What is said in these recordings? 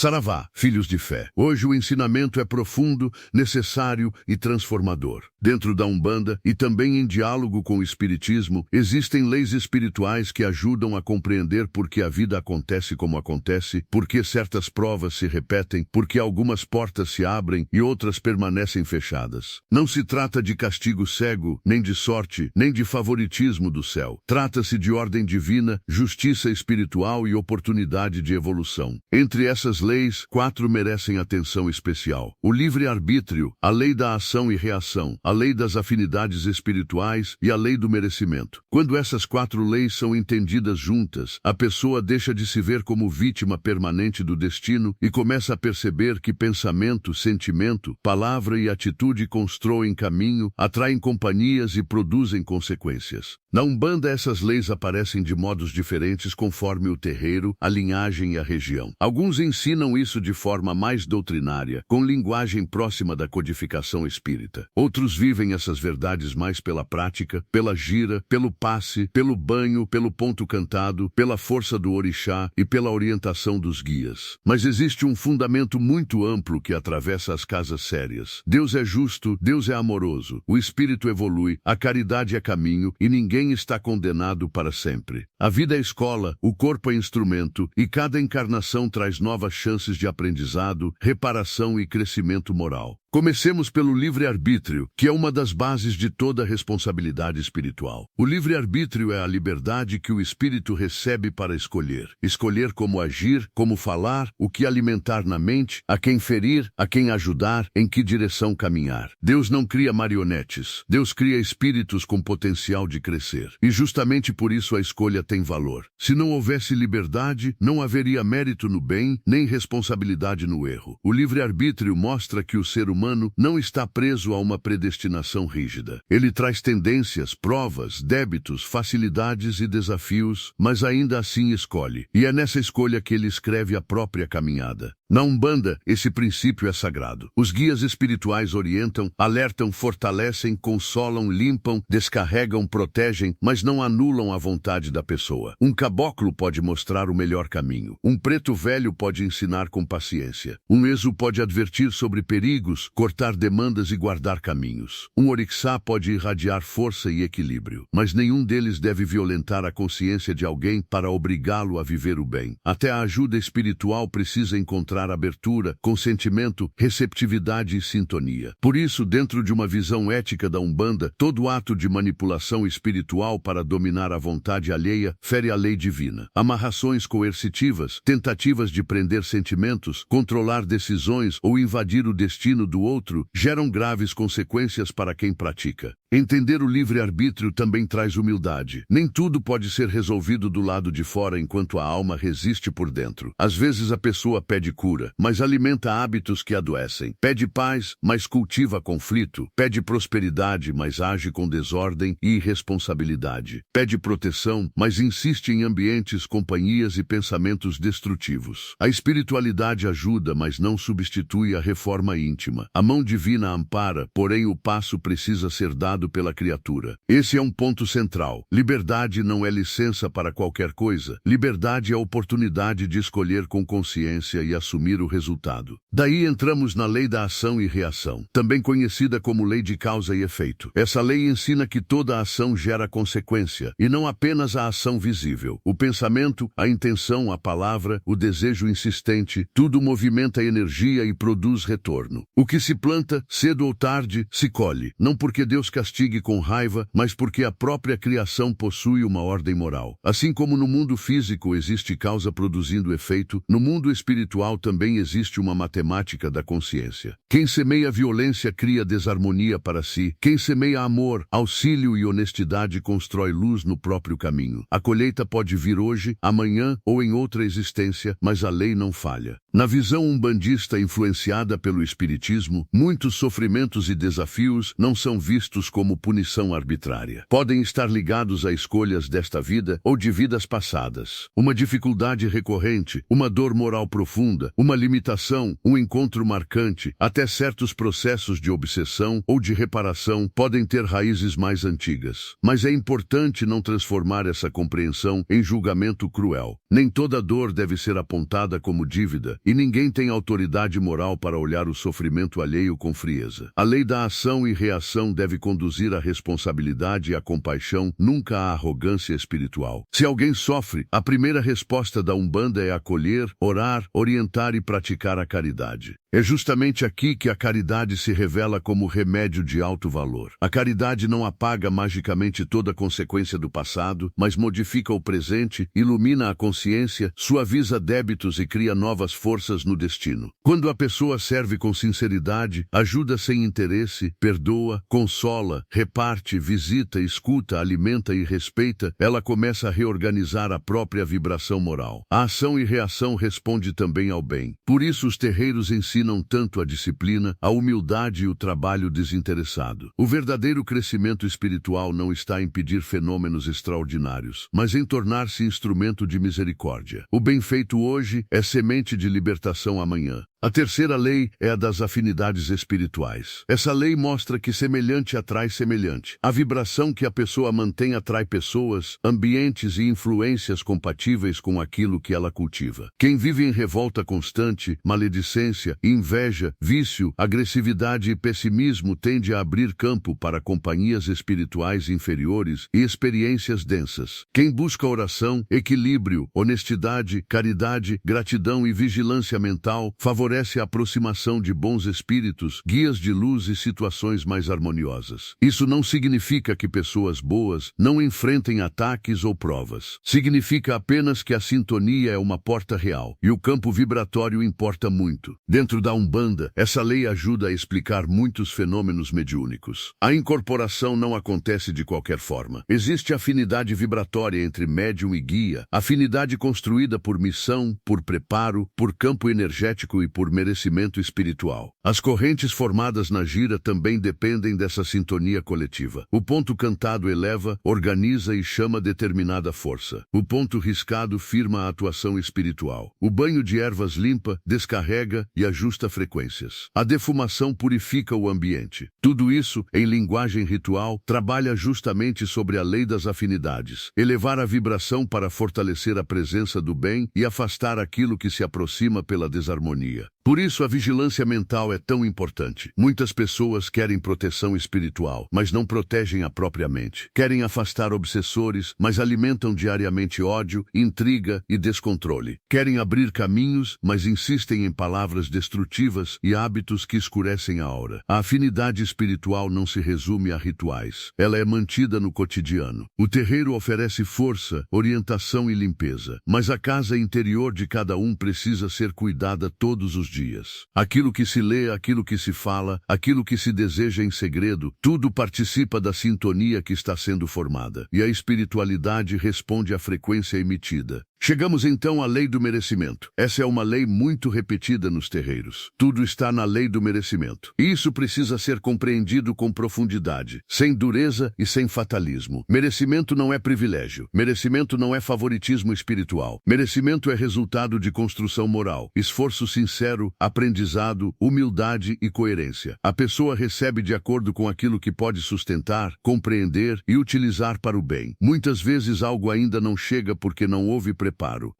Saravá, filhos de fé. Hoje o ensinamento é profundo, necessário e transformador. Dentro da Umbanda e também em diálogo com o Espiritismo, existem leis espirituais que ajudam a compreender por que a vida acontece como acontece, por que certas provas se repetem, por que algumas portas se abrem e outras permanecem fechadas. Não se trata de castigo cego, nem de sorte, nem de favoritismo do céu. Trata-se de ordem divina, justiça espiritual e oportunidade de evolução. Entre essas leis, 4 merecem atenção especial: o livre-arbítrio, a lei da ação e reação, a lei das afinidades espirituais e a lei do merecimento. Quando essas 4 leis são entendidas juntas, a pessoa deixa de se ver como vítima permanente do destino e começa a perceber que pensamento, sentimento, palavra e atitude constroem caminho, atraem companhias e produzem consequências. Na Umbanda, essas leis aparecem de modos diferentes conforme o terreiro, a linhagem e a região. Alguns ensinam isso de forma mais doutrinária, com linguagem próxima da codificação espírita. Outros vivem essas verdades mais pela prática, pela gira, pelo passe, pelo banho, pelo ponto cantado, pela força do orixá e pela orientação dos guias. Mas existe um fundamento muito amplo que atravessa as casas sérias. Deus é justo, Deus é amoroso, o espírito evolui, a caridade é caminho e ninguém está condenado para sempre. A vida é escola, o corpo é instrumento e cada encarnação traz novas chances de aprendizado, reparação e crescimento moral. Comecemos pelo livre-arbítrio, que é uma das bases de toda responsabilidade espiritual. O livre-arbítrio é a liberdade que o espírito recebe para escolher. Escolher como agir, como falar, o que alimentar na mente, a quem ferir, a quem ajudar, em que direção caminhar. Deus não cria marionetes. Deus cria espíritos com potencial de crescer. E justamente por isso a escolha tem valor. Se não houvesse liberdade, não haveria mérito no bem, nem responsabilidade no erro. O livre-arbítrio mostra que o ser humano não está preso a uma predestinação rígida. Ele traz tendências, provas, débitos, facilidades e desafios, mas ainda assim escolhe. E é nessa escolha que ele escreve a própria caminhada. Na Umbanda, esse princípio é sagrado. Os guias espirituais orientam, alertam, fortalecem, consolam, limpam, descarregam, protegem, mas não anulam a vontade da pessoa. Um caboclo pode mostrar o melhor caminho. Um preto velho pode ensinar com paciência. Um exu pode advertir sobre perigos, cortar demandas e guardar caminhos. Um orixá pode irradiar força e equilíbrio. Mas nenhum deles deve violentar a consciência de alguém para obrigá-lo a viver o bem. Até a ajuda espiritual precisa encontrar abertura, consentimento, receptividade e sintonia. Por isso, dentro de uma visão ética da Umbanda, todo ato de manipulação espiritual para dominar a vontade alheia fere a lei divina. Amarrações coercitivas, tentativas de prender sentimentos, controlar decisões ou invadir o destino do outro geram graves consequências para quem pratica. Entender o livre-arbítrio também traz humildade. Nem tudo pode ser resolvido do lado de fora enquanto a alma resiste por dentro. Às vezes a pessoa pede cura, mas alimenta hábitos que adoecem. Pede paz, mas cultiva conflito. Pede prosperidade, mas age com desordem e irresponsabilidade. Pede proteção, mas insiste em ambientes, companhias e pensamentos destrutivos. A espiritualidade ajuda, mas não substitui a reforma íntima. A mão divina ampara, porém o passo precisa ser dado pela criatura. Esse é um ponto central. Liberdade não é licença para qualquer coisa. Liberdade é oportunidade de escolher com consciência e assumir o resultado. Daí entramos na lei da ação e reação, também conhecida como lei de causa e efeito. Essa lei ensina que toda ação gera consequência, e não apenas a ação visível. O pensamento, a intenção, a palavra, o desejo insistente, tudo movimenta energia e produz retorno. O que se planta, cedo ou tarde, se colhe, não porque Deus castigue com raiva, mas porque a própria criação possui uma ordem moral. Assim como no mundo físico existe causa produzindo efeito, no mundo espiritual também existe uma matemática da consciência. Quem semeia violência cria desarmonia para si. Quem semeia amor, auxílio e honestidade constrói luz no próprio caminho. A colheita pode vir hoje, amanhã ou em outra existência, mas a lei não falha. Na visão umbandista influenciada pelo espiritismo, muitos sofrimentos e desafios não são vistos como punição arbitrária. Podem estar ligados a escolhas desta vida ou de vidas passadas. Uma dificuldade recorrente, uma dor moral profunda, uma limitação, um encontro marcante, até certos processos de obsessão ou de reparação podem ter raízes mais antigas. Mas é importante não transformar essa compreensão em julgamento cruel. Nem toda dor deve ser apontada como dívida, e ninguém tem autoridade moral para olhar o sofrimento alheio com frieza. A lei da ação e reação deve conduzir à responsabilidade e à compaixão, nunca à arrogância espiritual. Se alguém sofre, a primeira resposta da Umbanda é acolher, orar, orientar e praticar a caridade. É justamente aqui que a caridade se revela como remédio de alto valor. A caridade não apaga magicamente toda a consequência do passado, mas modifica o presente, ilumina a consciência, suaviza débitos e cria novas forças no destino. Quando a pessoa serve com sinceridade, ajuda sem interesse, perdoa, consola, reparte, visita, escuta, alimenta e respeita, ela começa a reorganizar a própria vibração moral. A ação e reação responde também ao bem. Por isso os terreiros ensinam tanto a disciplina, a humildade e o trabalho desinteressado. O verdadeiro crescimento espiritual não está em pedir fenômenos extraordinários, mas em tornar-se instrumento de misericórdia. O bem feito hoje é semente de libertação amanhã. A terceira lei é a das afinidades espirituais. Essa lei mostra que semelhante atrai semelhante. A vibração que a pessoa mantém atrai pessoas, ambientes e influências compatíveis com aquilo que ela cultiva. Quem vive em revolta constante, maledicência, inveja, vício, agressividade e pessimismo tende a abrir campo para companhias espirituais inferiores e experiências densas. Quem busca oração, equilíbrio, honestidade, caridade, gratidão e vigilância mental favorece a aproximação de bons espíritos, guias de luz e situações mais harmoniosas. Isso não significa que pessoas boas não enfrentem ataques ou provas. Significa apenas que a sintonia é uma porta real e o campo vibratório importa muito. Dentro da Umbanda, essa lei ajuda a explicar muitos fenômenos mediúnicos. A incorporação não acontece de qualquer forma. Existe afinidade vibratória entre médium e guia, afinidade construída por missão, por preparo, por campo energético e por merecimento espiritual. As correntes formadas na gira também dependem dessa sintonia coletiva. O ponto cantado eleva, organiza e chama determinada força. O ponto riscado firma a atuação espiritual. O banho de ervas limpa, descarrega e ajusta frequências. A defumação purifica o ambiente. Tudo isso, em linguagem ritual, trabalha justamente sobre a lei das afinidades. Elevar a vibração para fortalecer a presença do bem e afastar aquilo que se aproxima pela desarmonia. Por isso a vigilância mental é tão importante. Muitas pessoas querem proteção espiritual, mas não protegem a própria mente. Querem afastar obsessores, mas alimentam diariamente ódio, intriga e descontrole. Querem abrir caminhos, mas insistem em palavras destrutivas e hábitos que escurecem a aura. A afinidade espiritual não se resume a rituais. Ela é mantida no cotidiano. O terreiro oferece força, orientação e limpeza, mas a casa interior de cada um precisa ser cuidada todos os dias. Aquilo que se lê, aquilo que se fala, aquilo que se deseja em segredo, tudo participa da sintonia que está sendo formada. E a espiritualidade responde à frequência emitida. Chegamos então à lei do merecimento. Essa é uma lei muito repetida nos terreiros. Tudo está na lei do merecimento. E isso precisa ser compreendido com profundidade, sem dureza e sem fatalismo. Merecimento não é privilégio. Merecimento não é favoritismo espiritual. Merecimento é resultado de construção moral, esforço sincero, aprendizado, humildade e coerência. A pessoa recebe de acordo com aquilo que pode sustentar, compreender e utilizar para o bem. Muitas vezes algo ainda não chega porque não houve preparo.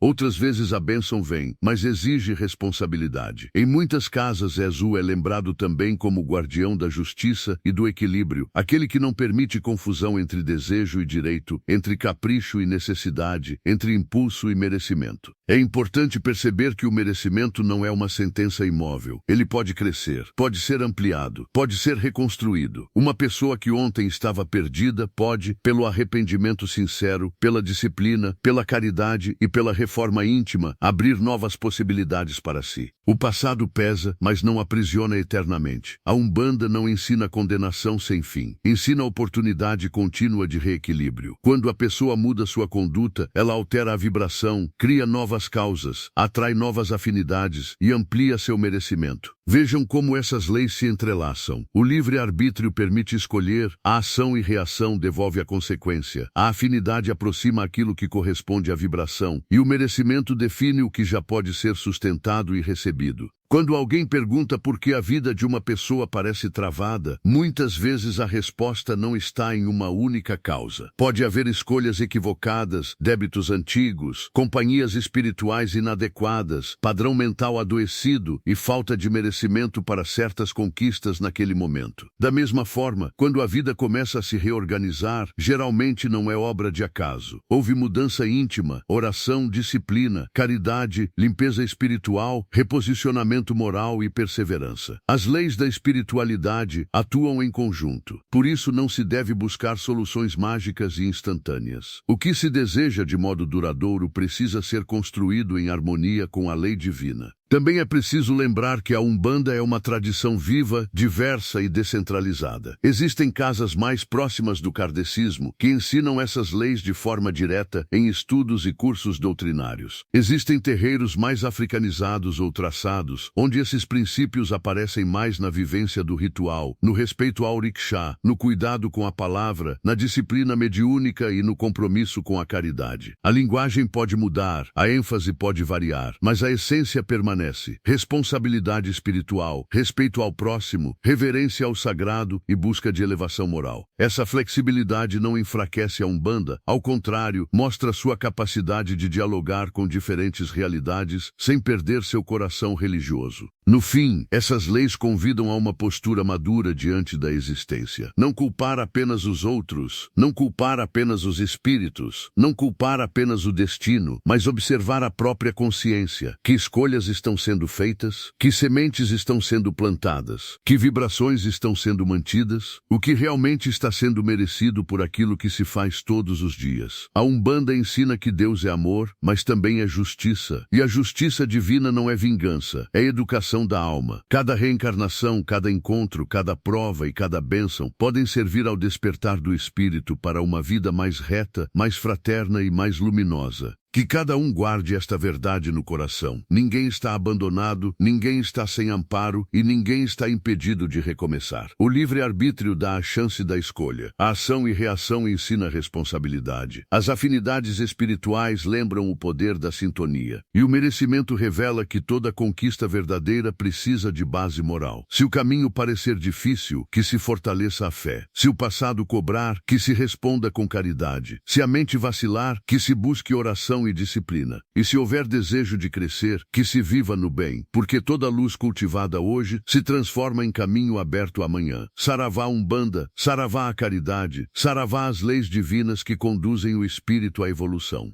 Outras vezes a bênção vem, mas exige responsabilidade. Em muitas casas, Exu é lembrado também como guardião da justiça e do equilíbrio, aquele que não permite confusão entre desejo e direito, entre capricho e necessidade, entre impulso e merecimento. É importante perceber que o merecimento não é uma sentença imóvel. Ele pode crescer, pode ser ampliado, pode ser reconstruído. Uma pessoa que ontem estava perdida pode, pelo arrependimento sincero, pela disciplina, pela caridade e pela reforma íntima, abrir novas possibilidades para si. O passado pesa, mas não aprisiona eternamente. A Umbanda não ensina condenação sem fim. Ensina a oportunidade contínua de reequilíbrio. Quando a pessoa muda sua conduta, ela altera a vibração, cria novas causas, atrai novas afinidades e amplia seu merecimento. Vejam como essas leis se entrelaçam. O livre-arbítrio permite escolher, a ação e reação devolve a consequência. A afinidade aproxima aquilo que corresponde à vibração, e o merecimento define o que já pode ser sustentado e recebido. Quando alguém pergunta por que a vida de uma pessoa parece travada, muitas vezes a resposta não está em uma única causa. Pode haver escolhas equivocadas, débitos antigos, companhias espirituais inadequadas, padrão mental adoecido e falta de merecimento para certas conquistas naquele momento. Da mesma forma, quando a vida começa a se reorganizar, geralmente não é obra de acaso. Houve mudança íntima, oração, disciplina, caridade, limpeza espiritual, reposicionamento moral e perseverança. As leis da espiritualidade atuam em conjunto. Por isso não se deve buscar soluções mágicas e instantâneas. O que se deseja de modo duradouro precisa ser construído em harmonia com a lei divina. Também é preciso lembrar que a Umbanda é uma tradição viva, diversa e descentralizada. Existem casas mais próximas do kardecismo que ensinam essas leis de forma direta em estudos e cursos doutrinários. Existem terreiros mais africanizados ou traçados, onde esses princípios aparecem mais na vivência do ritual, no respeito ao orixá, no cuidado com a palavra, na disciplina mediúnica e no compromisso com a caridade. A linguagem pode mudar, a ênfase pode variar, mas a essência permanece. Responsabilidade espiritual, respeito ao próximo, reverência ao sagrado e busca de elevação moral. Essa flexibilidade não enfraquece a Umbanda, ao contrário, mostra sua capacidade de dialogar com diferentes realidades sem perder seu coração religioso. No fim, essas leis convidam a uma postura madura diante da existência. Não culpar apenas os outros, não culpar apenas os espíritos, não culpar apenas o destino, mas observar a própria consciência, que escolhas estão sendo feitas, que sementes estão sendo plantadas, que vibrações estão sendo mantidas, o que realmente está sendo merecido por aquilo que se faz todos os dias. A Umbanda ensina que Deus é amor, mas também é justiça, e a justiça divina não é vingança, é educação da alma. Cada reencarnação, cada encontro, cada prova e cada bênção podem servir ao despertar do espírito para uma vida mais reta, mais fraterna e mais luminosa. Que cada um guarde esta verdade no coração. Ninguém está abandonado, ninguém está sem amparo e ninguém está impedido de recomeçar. O livre-arbítrio dá a chance da escolha. A ação e reação ensina a responsabilidade. As afinidades espirituais lembram o poder da sintonia. E o merecimento revela que toda conquista verdadeira precisa de base moral. Se o caminho parecer difícil, que se fortaleça a fé. Se o passado cobrar, que se responda com caridade. Se a mente vacilar, que se busque oração e disciplina. E se houver desejo de crescer, que se viva no bem, porque toda luz cultivada hoje se transforma em caminho aberto amanhã. Saravá Umbanda, saravá a caridade, saravá as leis divinas que conduzem o espírito à evolução.